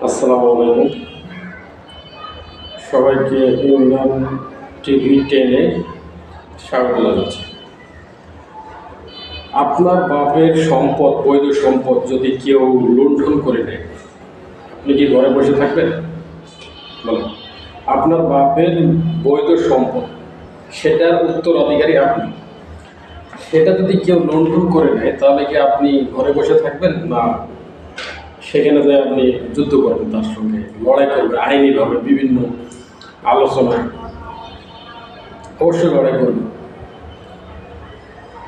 আসসালামু আলাইকুম। সবাইকে ইমরান টিভি 10-এ স্বাগত জানাচ্ছি। আপনার বাপের সম্পদ, বৈধ সম্পদ যদি কেউ লুণ্ঠন করে নেয়, আপনি কি ঘরে বসে থাকবেন? বলেন। আপনার বাপের বৈধ সম্পদ, সেটার উত্তরাধিকারী আপনি। সেটা যদি কেউ লুণ্ঠন করে নেয়, তাহলে কি আপনি ঘরে বসে থাকবেন? না, সেখানে যে আপনি যুদ্ধ করবেন, তার সঙ্গে লড়াই করবেন আইনিভাবে, বিভিন্ন আলোচনায় অবশ্যই লড়াই করবেন।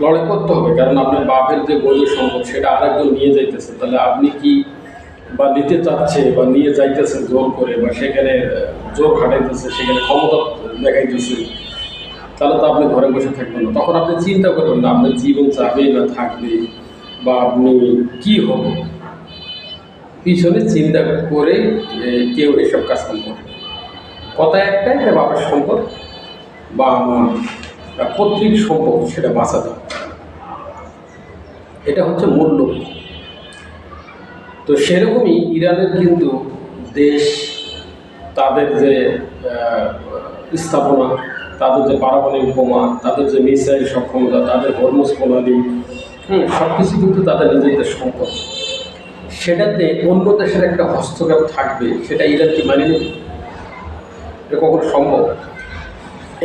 লড়াই করতে হবে, কারণ আপনার বাপের যে বৈধ সম্পদ সেটা আরেকজন নিয়ে যাইতেছে, তাহলে আপনি কি বা নিতে চাচ্ছে বা নিয়ে যাইতেছেন জোর করে, বা সেখানে জোর খাটাইতেছে, সেখানে ক্ষমতা দেখাইতেছে, তাহলে তো আপনি ঘরে বসে থাকবেন না। তখন আপনি চিন্তা করবেন না আপনার জীবন যাবে না থাকবে, বা আপনি কি হবে, পিছনে চিন্তা করে কেউ এসব কাজকাম করে। কথা একটাই, যে বাপের সম্পদ বা আমার পৈতৃক সম্পদ সেটা বাঁচাতে হবে, এটা হচ্ছে মূল লক্ষ্য। তো সেরকমই ইরানের কিন্তু দেশ, তাদের যে স্থাপনা, তাদের যে পারমাণবিক বোমা, তাদের যে মিসাইল সক্ষমতা, তাদের হরমুজ প্রণালী, সব কিছু কিন্তু তাদের নিজেদের সম্পদ। সেটাতে অন্য দেশের একটা হস্তক্ষেপ থাকবে, সেটা ইরান কি মানে নেবে? এটা কখনো সম্ভব?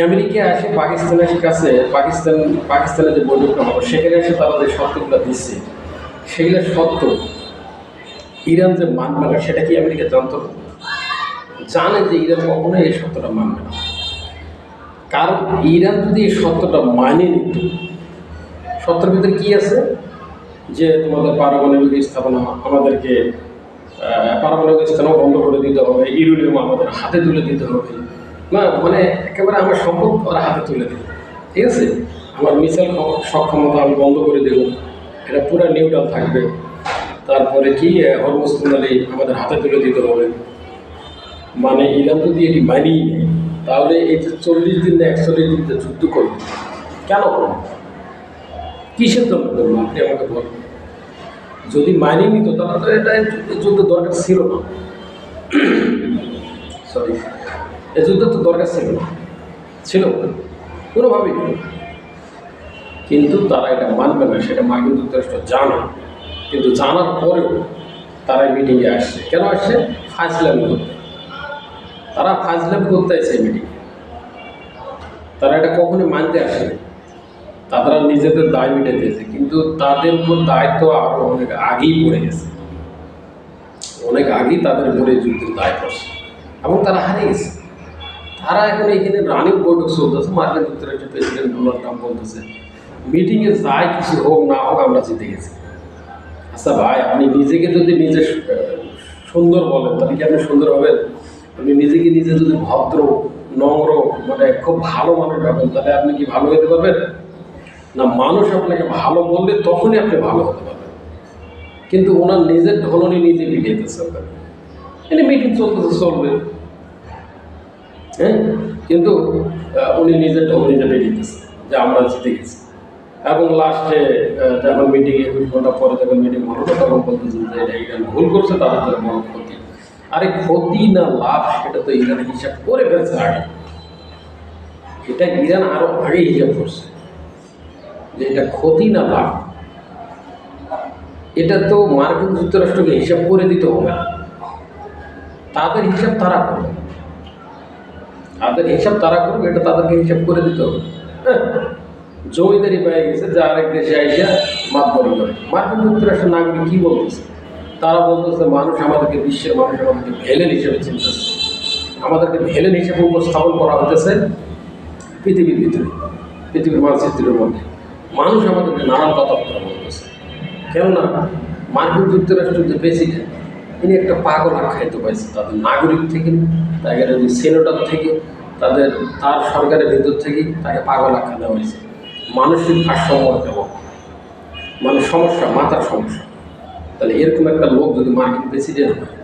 আমেরিকা আসে পাকিস্তানের কাছে, পাকিস্তানের যে বৈঠকটা হবে, সেখানে এসে তারা যে শর্তগুলো দিচ্ছে, সেগুলো সত্য ইরান যে মানবে না, সেটা কি আমেরিকা জানতো? জানে যে ইরান কখনোই এই সত্যটা মানবে না। কারণ ইরান যদি এই সত্যটা মানে নিত, সত্যের ভিতরে কী আছে, যে তোমাদের পারমাণবিক স্থাপনা আমাদেরকে পারমাণবিক স্থাপনা বন্ধ করে দিতে হবে, ইউরেনিয়াম আমাদের হাতে তুলে দিতে হবে, না মানে একেবারে আমার সম্পদ ওরা হাতে তুলে দেবে, ঠিক আছে, আমার মিসাইল সক্ষমতা আমি বন্ধ করে দেব, এটা পুরো নিউট্রাল থাকবে, তারপরে কি হরমুজ প্রণালী আমাদের হাতে তুলে দিতে হবে। মানে ইরান যদি এটি মানিয়ে নেয়, তাহলে এই যে 40 দিন না 41 দিন যুদ্ধ করবে, কেন করবে, কিসের জন্য করবো আপনি আমাকে বলুন? যদি মানিয়ে নিত তাহলে তো এটা যুদ্ধ দরকার ছিল না। সরি, এই যুদ্ধ তো দরকার ছিল না, ছিল কোনোভাবেই। কিন্তু তারা এটা মানবে না, সেটা মার্কিন যুক্তরাষ্ট্র জানে। কিন্তু জানার পরেও তারা মিটিংয়ে আসছে। কেন আসছে? ফাজলামি করতে। তারা ফাজলামি করতে আসছে মিটিংয়ে, তারা এটা কখনোই মানতে আসেনি। তারা নিজেদের দায় মিটে দিয়েছে, কিন্তু তাদের উপর দায়িত্ব আরও অনেক আগেই পড়ে গেছে, অনেক আগেই তাদের উপরে যুদ্ধের দায় পড়ছে, এবং তারা হারিয়ে গেছে। তারা এখন এখানে রানিং বৈঠক চলতেছে, মার্কিন যুক্তরাষ্ট্রের প্রেসিডেন্ট ডোনাল্ড ট্রাম্প বলতেছে মিটিংয়ে যাই কিছু হোক না হোক আমরা জিতে গেছি। আচ্ছা ভাই, আপনি নিজেকে যদি নিজে সুন্দর বলেন, তাহলে কি আপনি সুন্দর হবেন? আপনি নিজেকে নিজে যদি ভদ্র, নম্র, মানে খুব ভালো মানুষ ভাবেন, তাহলে আপনি কি ভালো হতে পারবেন? না, মানুষ আপনাকে ভালো বললে তখনই আপনি ভালো হতে পারবেন। কিন্তু ওনার নিজের ঢলনি নিজে পিটিয়েতেছে, এনে মিটিং চলতেছে, চলবে, হ্যাঁ, কিন্তু উনি নিজের ঢল নিজে পিটিয়েতেছে যে আমরা জিতে গেছি। এবং লাস্টে যখন মিটিং 21 ঘন্টা পরে যখন মিটিং হলো, তখন বলতেছেন যে এটা ইরান ভুল করছে, তাদের জন্য বড় ক্ষতি। আরে ক্ষতি না লাভ, সেটা তো ইরান হিসাব করে ফেলছে আগে। এটা ইরান আরো আগে হিসাব করছে যে এটা ক্ষতি না লাভ। এটা তো মার্কিন যুক্তরাষ্ট্রকে হিসাব করে দিতে হবে না, তাদের হিসাব তারা করবে, তাদের হিসাব তারা করবে, এটা তাদেরকে হিসাব করে দিতে হবে। হ্যাঁ, জমিদারি পেয়ে গেছে যে আরেক দেশে আইসা মাতবরি করে। মার্কিন যুক্তরাষ্ট্রের নাগরিক কী বলতেছে? তারা বলতেছে মানুষ আমাদেরকে, বিশ্বের মানুষ আমাদেরকে ভেলেন হিসেবে চিনতেছে, আমাদেরকে ভেলেন হিসেবে উপস্থাপন করা হতেছে পৃথিবীর ভিতরে, পৃথিবীর মানচিত্রের মধ্যে মানুষ আমাদেরকে নানান কথাবার্তা বলতেছে। কেননা মার্কিন যুক্তরাষ্ট্রের যে প্রেসিডেন্ট, তিনি একটা পাগল আখ্যায়িত পাইছে তাদের নাগরিক থেকে, তাদের সেনেটর থেকে, তার সরকারের ভিতর থেকেই তাকে পাগল আখ্যা দেওয়া হয়েছে। মানসিক ভারসাম্য এবং মানে সমস্যা, মাথার সমস্যা। তাহলে এরকম একটা লোক যদি মার্কিন প্রেসিডেন্ট হয়,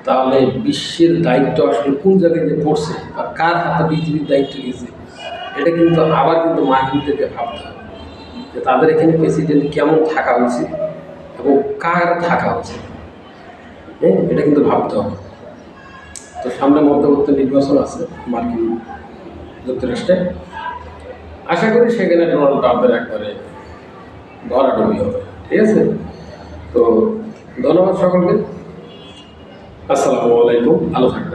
তাহলে বিশ্বের দায়িত্ব আসলে কোন জায়গায় যে পড়ছে বা কার হাতে পৃথিবীর দায়িত্ব গেছে, এটা কিন্তু আবার কিন্তু মার্কিনদেরকে ভাবতে হবে যে তাদের এখানে প্রেসিডেন্ট কেমন থাকা উচিত এবং কার থাকা উচিত। হ্যাঁ, এটা কিন্তু ভাবতে হবে। তো সামনে মধ্যবর্তী নির্বাচন আছে মার্কিন যুক্তরাষ্ট্রে, আশা করি সেখানে ডোনাল্ড ট্রাম্পের একবারে ধরাডুবি হবে। ঠিক আছে, তো ধন্যবাদ সকলকে। আসসালামু আলাইকুম, ভালো থাকবেন।